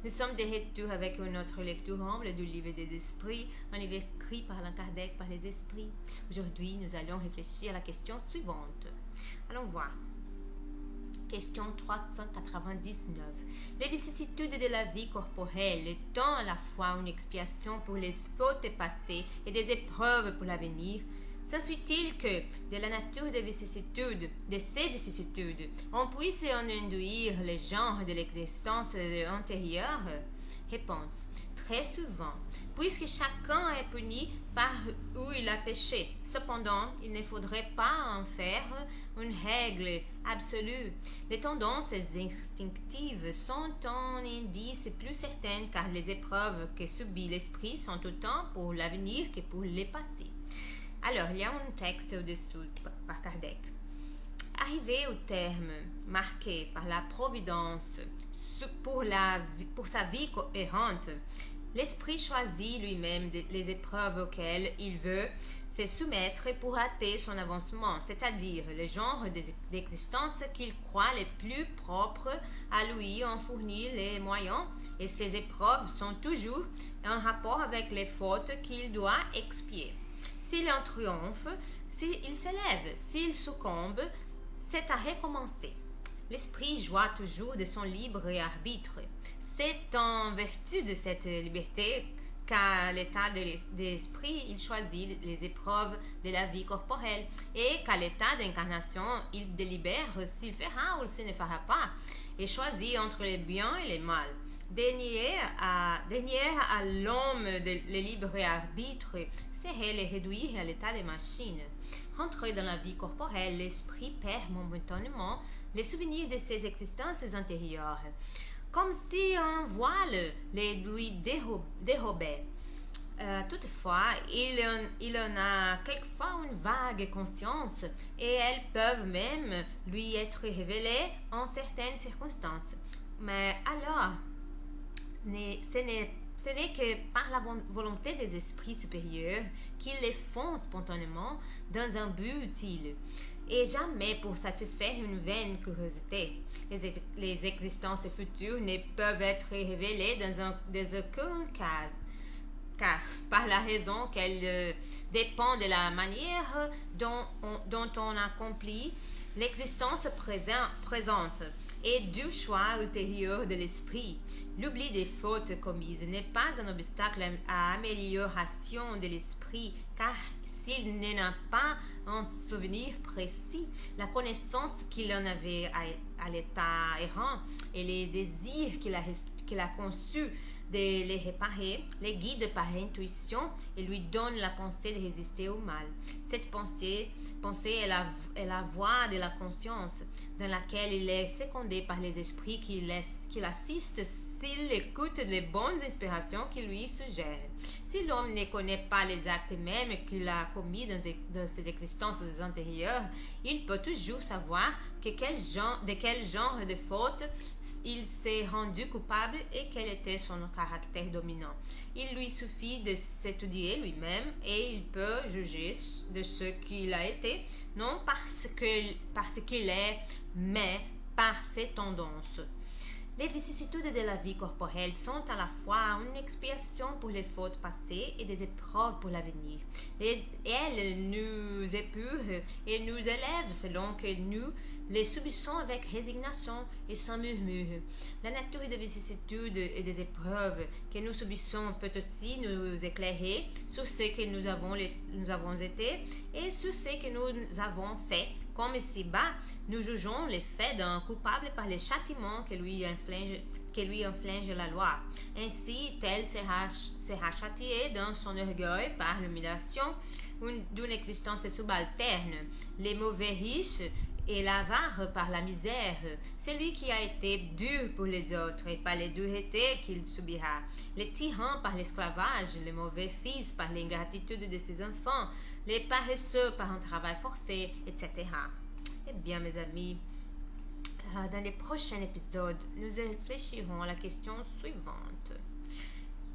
Nous sommes de retour avec une autre lecture humble du livre des esprits, un livre écrit par Allan Kardec par les esprits. Aujourd'hui, nous allons réfléchir à la question suivante. Allons voir. Question 399. Les vicissitudes de la vie corporelle étant à la fois une expiation pour les fautes passées et des épreuves pour l'avenir, s'ensuit-il que, de la nature des vicissitudes, de ces vicissitudes, on puisse en induire le genre de l'existence antérieure? Réponse. Très souvent, puisque chacun est puni par où il a péché. Cependant, il ne faudrait pas en faire une règle absolue. Les tendances instinctives sont un indice plus certain car les épreuves que subit l'esprit sont autant pour l'avenir que pour le passé. Alors, il y a un texte au-dessous par Kardec. Arrivé au terme marqué par la providence pour sa vie errante, l'esprit choisit lui-même les épreuves auxquelles il veut se soumettre pour hâter son avancement, c'est-à-dire le genre d'existence qu'il croit les plus propres à lui en fournir les moyens, et ces épreuves sont toujours en rapport avec les fautes qu'il doit expier. S'il en triomphe, s'il s'élève, s'il succombe, c'est à recommencer. L'esprit joue toujours de son libre arbitre. C'est en vertu de cette liberté qu'à l'état d'esprit, il choisit les épreuves de la vie corporelle et qu'à l'état d'incarnation, il délibère s'il fera ou s'il ne fera pas et choisit entre le bien et le mal. Dernier à l'homme le libre arbitre serait le réduire à l'état de machine. Rentré dans la vie corporelle, l'esprit perd momentanément les souvenirs de ses existences antérieures, comme si un voile les lui dérobait. Toutefois, il en a quelquefois une vague conscience et elles peuvent même lui être révélées en certaines circonstances. Mais alors, ce n'est que par la volonté des esprits supérieurs qu'ils les font spontanément dans un but utile, et jamais pour satisfaire une vaine curiosité. Les existences futures ne peuvent être révélées dans aucun cas, car par la raison qu'elles dépendent de la manière dont on accomplit l'existence présente et du choix ultérieur de l'esprit. L'oubli des fautes commises n'est pas un obstacle à l'amélioration de l'esprit, car s'il n'en a pas un souvenir précis, la connaissance qu'il en avait à l'état errant et les désirs qu'il a conçus de les réparer, les guide par intuition et lui donne la pensée de résister au mal. Cette pensée est la voie de la conscience, dans laquelle il est secondé par les esprits qui l'assistent s'il écoute les bonnes inspirations qu'il lui suggère. Si l'homme ne connaît pas les actes mêmes qu'il a commis dans ses existences antérieures, il peut toujours savoir de quel genre de faute il s'est rendu coupable et quel était son caractère dominant. Il lui suffit de s'étudier lui-même et il peut juger de ce qu'il a été, non parce qu'il est, mais par ses tendances. Les vicissitudes de la vie corporelle sont à la fois une expiation pour les fautes passées et des épreuves pour l'avenir. Elles nous épurent et nous élèvent selon que nous les subissons avec résignation et sans murmure. La nature des vicissitudes et des épreuves que nous subissons peut aussi nous éclairer sur ce que nous avons été et sur ce que nous avons fait. Comme ici-bas, nous jugeons les faits d'un coupable par les châtiments que lui inflige la loi. Ainsi, tel sera châtié dans son orgueil par l'humiliation d'une existence subalterne. Les mauvais riches et l'avare par la misère, celui qui a été dur pour les autres et par les duretés qu'il subira, les tyrans par l'esclavage, les mauvais fils par l'ingratitude de ses enfants, les paresseux par un travail forcé, etc. Eh bien, mes amis, dans les prochains épisodes, nous réfléchirons à la question suivante.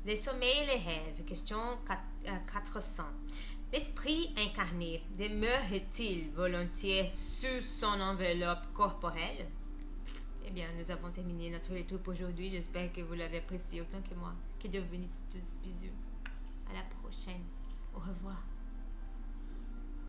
Les sommeils et les rêves, question 400. L'esprit incarné demeure-t-il volontiers sous son enveloppe corporelle? Eh bien, nous avons terminé notre lecture pour aujourd'hui. J'espère que vous l'avez apprécié autant que moi. Que Dieu vous bénisse tous. Bisous. À la prochaine. Au revoir.